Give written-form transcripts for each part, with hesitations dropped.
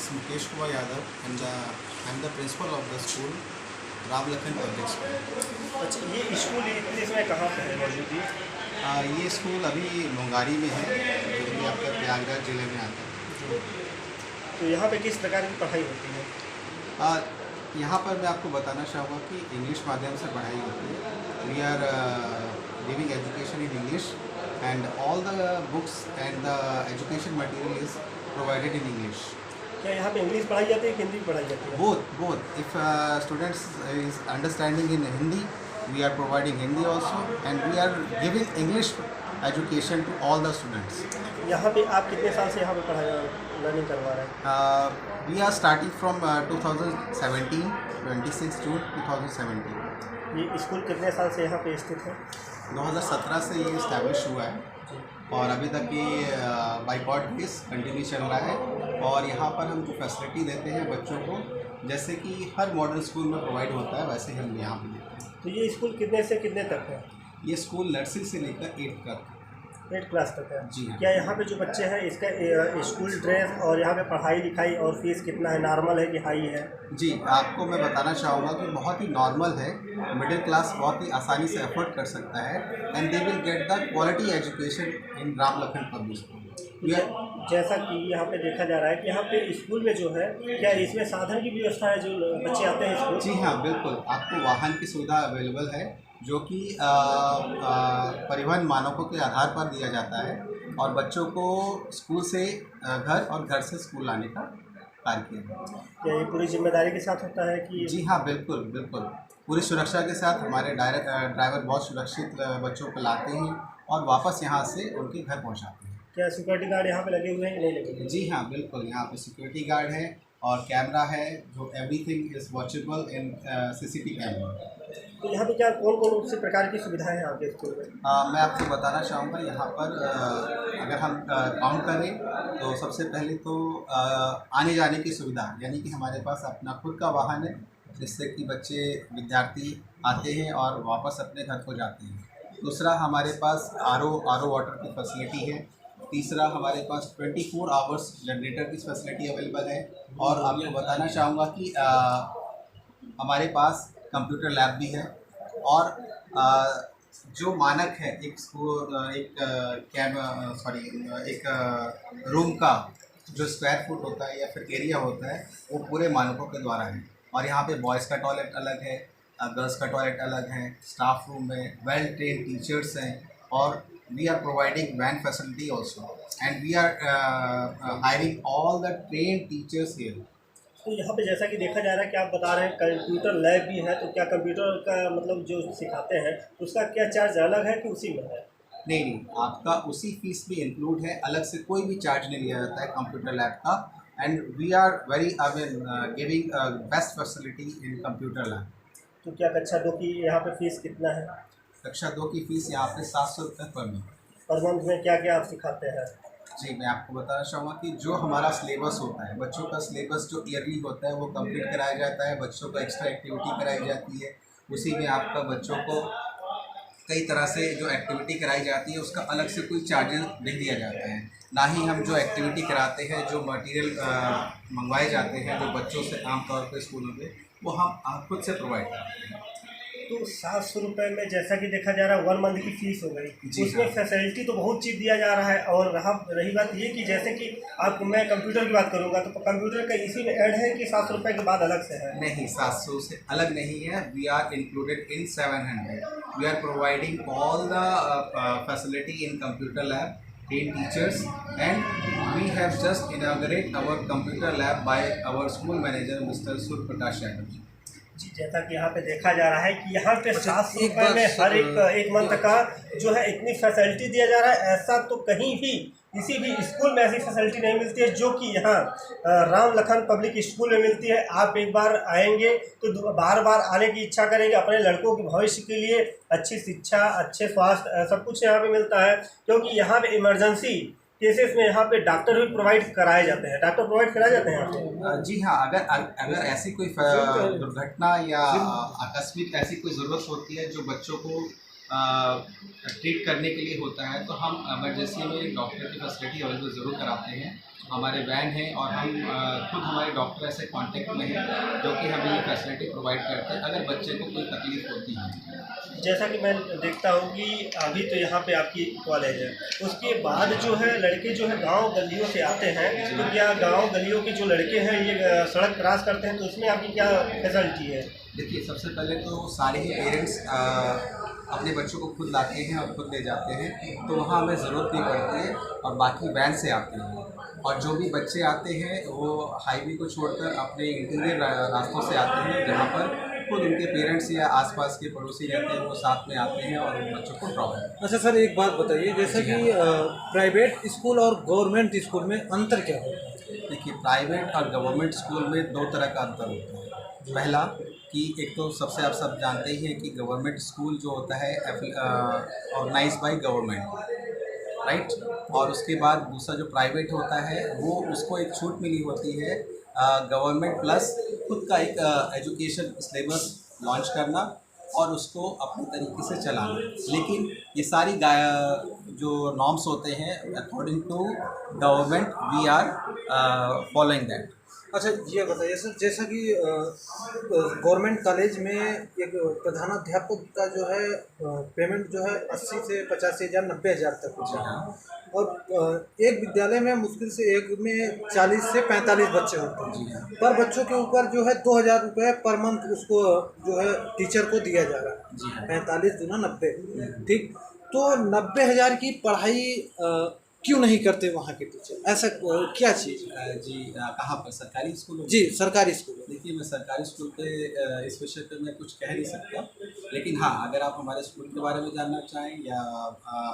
is Mukesh Kumar Yadav and I am the principal of the school, Ram Lakhan public school. अच्छा, ये school इतने समय कहाँ पे है मौजूद ये स्कूल अभी मुंगारी में है, जो कि आपका प्रयागराज जिले में आता है। तो यहाँ पे किस प्रकार की पढ़ाई होती है? यहाँ पर मैं आपको बताना चाहूँगा कि इंग्लिश माध्यम से पढ़ाई होती है। We are giving education in English and all the books and the education material is provided in English. क्या यहाँ पे इंग्लिश पढ़ाई जाती है कि हिंदी पढ़ाई जाती है? Both. If students is understanding in Hindi, we are providing Hindi also, and we are giving English education to all the students. यहाँ पे आप कितने साल से यहाँ पे पढ़ाई लर्निंग करवा रहे हैं? We are starting from 2017, 26 June 2017. ये स्कूल कितने साल से यहाँ पे स्थित है? 2017 से ये इस्टेब्लिश हुआ है और अभी तक ये बाइकॉट बेस कंटिन्यू चल रहा है। और यहाँ पर हम जो फैसिलिटी देते हैं बच्चों को, जैसे कि हर मॉडर्न स्कूल में प्रोवाइड होता है, वैसे हम यहाँ पे देते हैं। तो ये स्कूल कितने से कितने तक है? ये स्कूल नर्सरी से लेकर 8 तक। 8 क्लास तक है जी हाँ। क्या यहाँ पे जो बच्चे हैं इसका स्कूल ड्रेस और यहाँ पे पढ़ाई लिखाई और फीस कितना है? नॉर्मल है कि हाई है? जी, आपको मैं बताना चाहूँगा कि बहुत ही नॉर्मल है। मिडिल क्लास बहुत ही आसानी से अफोर्ड कर सकता है and they will get the quality education in Ram Lakhan public school. जैसा कि यहाँ पे देखा जा रहा है कि यहाँ पे स्कूल में जो है, क्या इसमें साधन की व्यवस्था है जो बच्चे आते हैं स्कूल? जी हाँ, बिल्कुल। आपको वाहन की सुविधा अवेलेबल है, जो कि परिवहन मानकों के आधार पर दिया जाता है और बच्चों को स्कूल से घर और घर से स्कूल लाने का कार्य किया जाता है। क्या ये पूरी जिम्मेदारी के साथ होता है कि? जी हाँ, बिल्कुल बिल्कुल। पूरी सुरक्षा के साथ हमारे ड्राइवर बहुत सुरक्षित बच्चों को लाते हैं और वापस यहाँ से उनके घर पहुँचाते हैं। क्या सिक्योरिटी गार्ड यहाँ पे लगे हुए हैं कि नहीं लगे हुए? जी हाँ, बिल्कुल। यहाँ पे सिक्योरिटी गार्ड है और कैमरा है, जो everything is watchable in CCTV camera. तो यहाँ पे क्या कौन कौन सी प्रकार की सुविधाएं हैं आपके स्कूल में? मैं आपको बताना चाहूँगा यहाँ पर अगर हम काउंट करें तो सबसे पहले तो आने जाने की सुविधा, यानी कि हमारे पास अपना खुद का वाहन है, जिससे कि बच्चे विद्यार्थी आते हैं और वापस अपने घर को जाते हैं। दूसरा, हमारे पास RO वाटर की फैसिलिटी है। तीसरा, हमारे पास 24 आवर्स जनरेटर की फैसिलिटी अवेलेबल है। और आपको बताना चाहूँगा कि हमारे पास कंप्यूटर लैब भी है और जो मानक है एक रूम का जो स्क्वायर फुट होता है या फिर एरिया होता है, वो पूरे मानकों के द्वारा है। और यहाँ पे बॉयज़ का टॉयलेट अलग है, गर्ल्स का टॉयलेट अलग है, स्टाफ रूम है, वेल ट्रेन टीचर्स हैं और we are providing van facility also and we are hiring all the trained teachers here. तो यहाँ पे जैसा कि देखा जा रहा है कि आप बता रहे हैं कंप्यूटर लैब भी है, तो क्या कंप्यूटर का मतलब जो सिखाते हैं उसका क्या चार्ज अलग है कि उसी में है? नहीं, आपका उसी फीस में इंक्लूड है, अलग से कोई भी चार्ज नहीं लिया जाता है कंप्यूटर लैब का। And we are very giving best facility in computer lab. तो क्या कक्षा 2 की यहाँ पे फीस कितना है? कक्षा 2 की फ़ीस यहाँ पे 700 रुपये पर मंथ। पर मंथ में क्या क्या आप सिखाते हैं? जी, मैं आपको बताना चाहूँगा कि जो हमारा सिलेबस होता है, बच्चों का सिलेबस जो ईयरली होता है वो कंप्लीट कराया जाता है। बच्चों को एक्स्ट्रा एक्टिविटी कराई जाती है, उसी में आपका बच्चों को कई तरह से जो एक्टिविटी कराई जाती है उसका अलग से कोई चार्जेस नहीं दिया जाता है। ना ही हम जो एक्टिविटी कराते हैं, जो मटेरियल मंगवाए जाते हैं जो बच्चों से आमतौर पर स्कूलों में, वो हम खुद से प्रोवाइड करते हैं। तो 700 रुपये में जैसा कि देखा जा रहा है 1 मंथ की फ़ीस हो गई, उसमें फैसिलिटी तो बहुत चीज़ दिया जा रहा है। और रही बात ये कि जैसे कि मैं कंप्यूटर की बात करूँगा तो कंप्यूटर का इसी में ऐड है कि 700 रुपये के बाद अलग से है? नहीं, 700 से अलग नहीं है। We are included in 700। We are providing all the facility in computer lab, trained teachers, and we have just inaugurated our computer lab by our school manager Mr. Sur Prakash Yadav। जी, जैसा कि यहाँ पे देखा जा रहा है कि यहाँ पे 700 रुपये में हर एक मंथ का जो है इतनी फैसिलिटी दिया जा रहा है। ऐसा तो कहीं भी किसी भी स्कूल में ऐसी फैसिलिटी नहीं मिलती है जो कि यहाँ राम लखन पब्लिक स्कूल में मिलती है। आप एक बार आएंगे तो बार बार आने की इच्छा करेंगे। अपने लड़कों के भविष्य के लिए अच्छी शिक्षा, अच्छे स्वास्थ्य, सब कुछ यहाँ पे मिलता है, क्योंकि यहाँ पे इमरजेंसी केसेस में यहाँ पे डॉक्टर भी प्रोवाइड कराए जाते हैं। डॉक्टर प्रोवाइड कराए जाते हैं यहाँ पे? जी हाँ, अगर ऐसी कोई दुर्घटना या आकस्मिक ऐसी कोई ज़रूरत होती है जो बच्चों को ट्रीट करने के लिए होता है, तो हम इमरजेंसी में डॉक्टर की फैसिलिटी अवेलेबल ज़रूर कराते हैं। हमारे वैन हैं और हम खुद हमारे डॉक्टर ऐसे कांटेक्ट में हैं जो कि हमें ये फैसिलिटी प्रोवाइड करते हैं अगर बच्चे को कोई तकलीफ़ होती है। जैसा कि मैं देखता हूँ कि अभी तो यहाँ पे आपकी कॉलेज है, उसके बाद जो है लड़के जो है गांव गलियों से आते हैं, तो क्या गांव गलियों के जो लड़के हैं ये सड़क क्रॉस करते हैं तो उसमें आपकी क्या फैसिलिटी है? देखिए, सबसे पहले तो सारे ही पेरेंट्स अपने बच्चों को खुद लाते हैं और खुद ले जाते हैं, तो वहाँ हमें ज़रूरत नहीं पड़ती है और बाकी वैन से आते हैं। और जो भी बच्चे आते हैं वो हाईवे को छोड़कर अपने इंटीरियर रास्तों से आते हैं जहाँ पर खुद उनके पेरेंट्स या आसपास के पड़ोसी रहते हैं, वो साथ में आते हैं और उन बच्चों को ड्रॉप करते हैं। अच्छा सर, एक बात बताइए, जैसे कि प्राइवेट स्कूल और गवर्नमेंट स्कूल में अंतर क्या होता है? देखिए, प्राइवेट और गवर्नमेंट स्कूल में दो तरह का अंतर होता है। पहला कि एक तो सबसे आप सब जानते ही हैं कि गवर्नमेंट स्कूल जो होता है ऑर्गेनाइज बाय गवर्नमेंट, राइट। और उसके बाद दूसरा जो प्राइवेट होता है वो उसको एक छूट मिली होती है गवर्नमेंट प्लस खुद का एक एजुकेशन सिलेबस लॉन्च करना और उसको अपने तरीके से चलाना। लेकिन ये सारी जो नॉर्म्स होते हैं according to government we are following that. अच्छा, ये बताइए सर, जैसा कि गवर्नमेंट कॉलेज में एक प्रधानाध्यापक का जो है पेमेंट जो है 80 से 85 हज़ार 90 हज़ार तक होता है, और एक विद्यालय में मुश्किल से एक में 40 से 45 बच्चे होते हैं। पर बच्चों के ऊपर जो है 2,000 रुपये पर मंथ उसको जो है टीचर को दिया जा रहा है। 45 दूना 90, ठीक। तो 90,000 की पढ़ाई क्यों नहीं करते वहाँ के टीचर? ऐसा क्या चीज़? जी, कहाँ पर? सरकारी स्कूल? जी, सरकारी स्कूल। देखिए, मैं सरकारी स्कूल पे इस विषय पे मैं कुछ कह नहीं सकता, लेकिन हाँ, अगर आप हमारे स्कूल के बारे में जानना चाहें या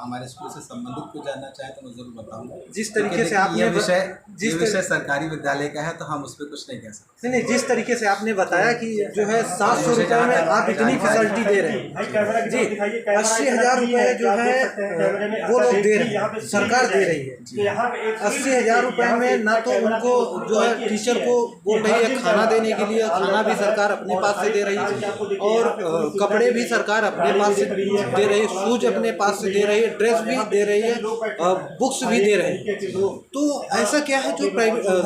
हमारे स्कूल से संबंधित कुछ जानना चाहें तो मैं ज़रूर बताऊँगा। जिस तरीके से आपने ये विषय सरकारी विद्यालय का है तो हम उस पर कुछ नहीं कह सकते। नहीं, जिस तरीके से आपने बताया कि जो है 700 रुपये में आप इतनी फैसिलिटी दे रहे हैं जी, 80,000 रुपये जो है वो लोग दे रहे हैं, सरकार दे रही है। 80,000 रुपये में ना तो उनको जो है टीचर को बोल रही है खाना देने के लिए, खाना भी सरकार अपने पास से दे रही है और कपड़े भी सरकार अपने पास से दे रही है, शूज अपने पास से दे रही है, ड्रेस भी दे रही है, बुक्स भी दे रही है। तो ऐसा क्या है जो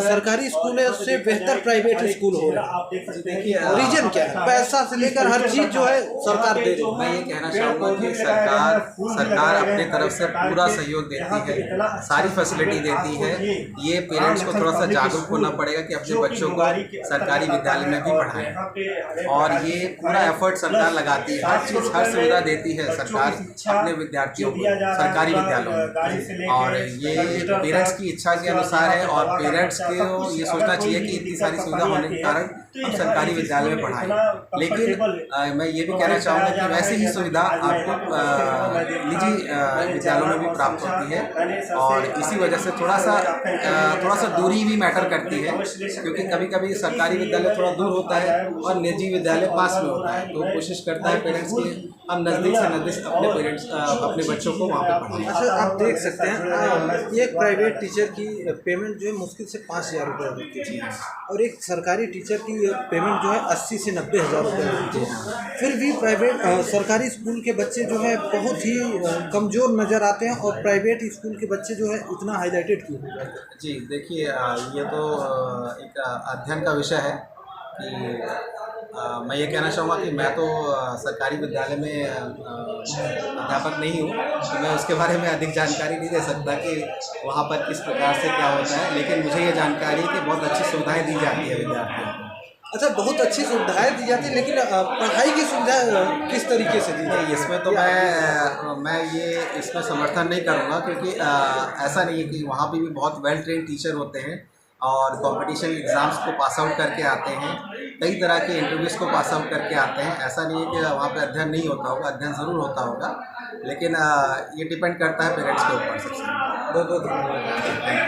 सरकारी स्कूल है उससे बेहतर प्राइवेट स्कूल हो रहा है? देखिए, रीजन क्या है? पैसा से लेकर हर चीज़ जो है सरकार दे रही है। मैं ये कहना चाहूँगा कि सरकार अपने तरफ से पूरा सहयोग देती है, सारी फैसिलिटी देती है। ये पेरेंट्स को थोड़ा सा जागरूक होना पड़ेगा कि अपने बच्चों को सरकारी विद्यालय में भी पढ़ाएं, और ये पूरा एफर्ट सरकार लगाती है, हर चीज़ हर सुविधा देती है सरकार अपने विद्यार्थियों को सरकारी विद्यालयों में। और ये पेरेंट्स की इच्छा के अनुसार है और पेरेंट्स को ये सोचना चाहिए कि इतनी सारी सुविधा होने के कारण हम सरकारी विद्यालय में पढ़ाएं। लेकिन मैं ये भी कहना चाहूँगा कि वैसे ही सुविधा आपको निजी विद्यालयों में भी प्राप्त होती है, और इसी वजह से थोड़ा सा दूरी भी मैटर करती है, क्योंकि कभी कभी सरकारी विद्यालय थोड़ा दूर होता है और निजी विद्यालय पास में होता है। तो कोशिश करता है पेरेंट्स की हम नज़दीक से नज़दीक अपने बच्चों को वहाँ पे पढ़ाएं। अच्छा, आप देख सकते हैं एक प्राइवेट टीचर की पेमेंट जो है मुश्किल से 5,000 रुपये होती है और एक सरकारी टीचर की पेमेंट जो है 80 से 90 हज़ार रुपये होती है। फिर भी प्राइवेट सरकारी स्कूल के बच्चे जो है बहुत ही कमज़ोर नज़र आते हैं और प्राइवेट स्कूल के बच्चे जो है इतना हाईलाइटेड क्यों हो जाते हैं? जी, देखिए, ये तो एक अध्ययन का विषय है कि मैं ये कहना चाहूँगा कि मैं तो सरकारी विद्यालय में अध्यापक नहीं हूँ, तो मैं उसके बारे में अधिक जानकारी नहीं दे सकता कि वहाँ पर किस प्रकार से क्या होता है। लेकिन मुझे ये जानकारी है कि बहुत अच्छी सुविधाएं दी जाती है विद्यार्थियों को। अच्छा, बहुत अच्छी सुविधाएं दी जाती है, लेकिन पढ़ाई की सुविधा किस तरीके से दी जाती है? इसमें तो मैं ये इसमें समर्थन नहीं करूँगा, क्योंकि ऐसा नहीं है कि वहाँ पे भी बहुत वेल ट्रेन टीचर होते हैं और कंपटीशन एग्ज़ाम्स को पास आउट करके आते हैं, कई तरह के इंटरव्यूज़ को पास आउट करके आते हैं। ऐसा नहीं है कि वहाँ पे अध्ययन नहीं होता होगा, अध्ययन ज़रूर होता होगा, लेकिन ये डिपेंड करता है पेरेंट्स के ऊपर सबसे। बहुत बहुत धन्यवाद।